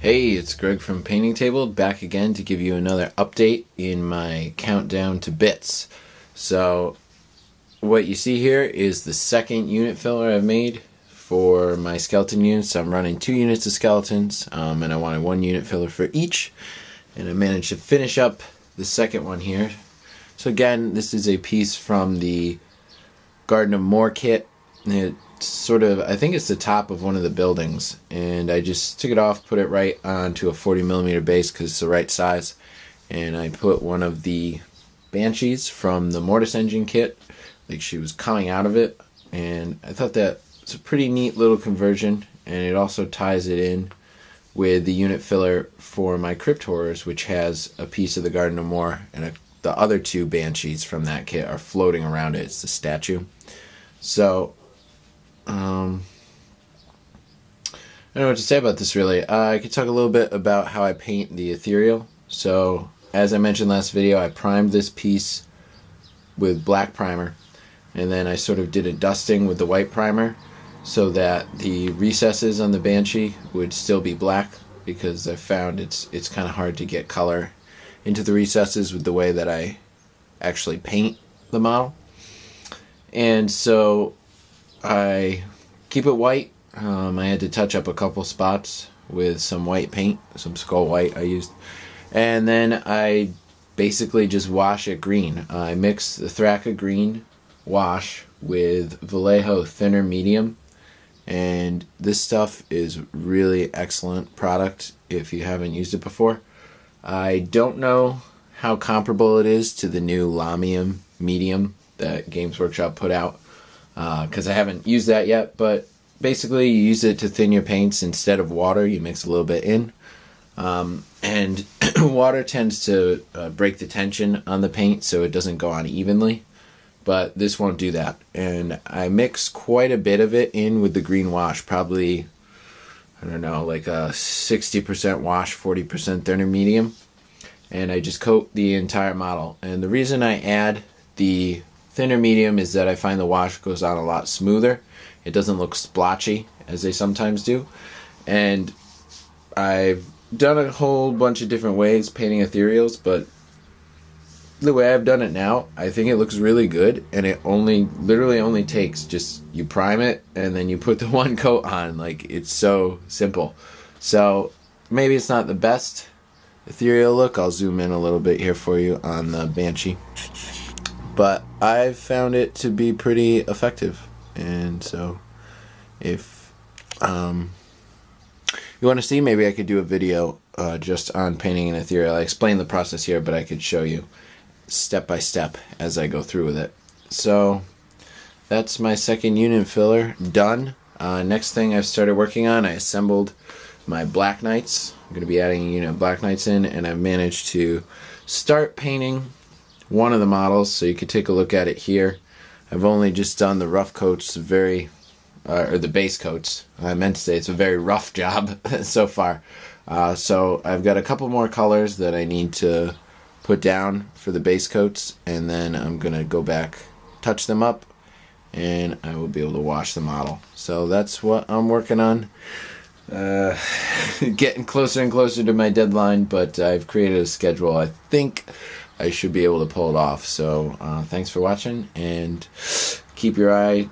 Hey, it's Greg from Painting Table, back again to give you another update in my countdown to BitS. So, what you see here is the second unit filler I've made for my skeleton units. I'm running 2 units of skeletons, and I wanted 1 unit filler for each. And I managed to finish up the second one here. So again, this is a piece from the Garden of More kit. It's sort of, I think it's the top of one of the buildings, and I just took it off, put it right onto a 40mm base because it's the right size, and I put one of the Banshees from the Mortis Engine kit, like she was coming out of it, and I thought that it's a pretty neat little conversion, and it also ties it in with the unit filler for my Crypt Horrors, which has a piece of the Garden of More, and the other 2 Banshees from that kit are floating around it. It's the statue. So I don't know what to say about this really. I could talk a little bit about how I paint the ethereal. So as I mentioned last video, I primed this piece with black primer, and then I sort of did a dusting with the white primer so that the recesses on the Banshee would still be black, because I found it's kind of hard to get color into the recesses with the way that I actually paint the model. And so I keep it white. I had to touch up a couple spots with some white paint, some skull white I used. And then I basically just wash it green. I mix the Thraka green wash with Vallejo thinner medium. And this stuff is really excellent product if you haven't used it before. I don't know how comparable it is to the new Lamium medium that Games Workshop put out, because I haven't used that yet, but basically you use it to thin your paints. Instead of water, you mix a little bit in, and water tends to break the tension on the paint so it doesn't go on evenly, but this won't do that. And I mix quite a bit of it in with the green wash, probably, I don't know, like a 60% wash, 40% thinner medium, and I just coat the entire model. And the reason I add the thinner medium is that I find the wash goes on a lot smoother. It doesn't look splotchy as they sometimes do. And I've done a whole bunch of different ways painting ethereals, but the way I've done it now, I think it looks really good, and it literally only takes just, you prime it and then you put the 1 coat on. Like, it's so simple. So maybe it's not the best ethereal look. I'll zoom in a little bit here for you on the Banshee, but I've found it to be pretty effective. And so if you want to see, maybe I could do a video just on painting an ethereal. I explain the process here, but I could show you step by step as I go through with it. So that's my second unit filler done. Next thing I've started working on, I assembled my Black Knights. I'm going to be adding a unit of Black Knights in, and I've managed to start painting one of the models, so you could take a look at it here. I've only just done the rough coats, or the base coats. I meant to say it's a very rough job so far. So I've got a couple more colors that I need to put down for the base coats, and then I'm going to go back, touch them up, and I will be able to wash the model. So that's what I'm working on. Getting closer and closer to my deadline, but I've created a schedule. I think I should be able to pull it off. So thanks for watching, and keep your eye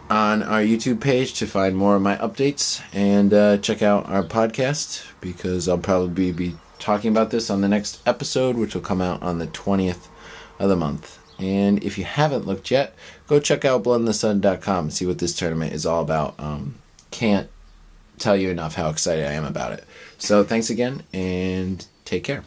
on our YouTube page to find more of my updates, and check out our podcast, because I'll probably be talking about this on the next episode, which will come out on the 20th of the month. And if you haven't looked yet, go check out bloodinthesun.com and see what this tournament is all about. Can't tell you enough how excited I am about it. So thanks again, and take care.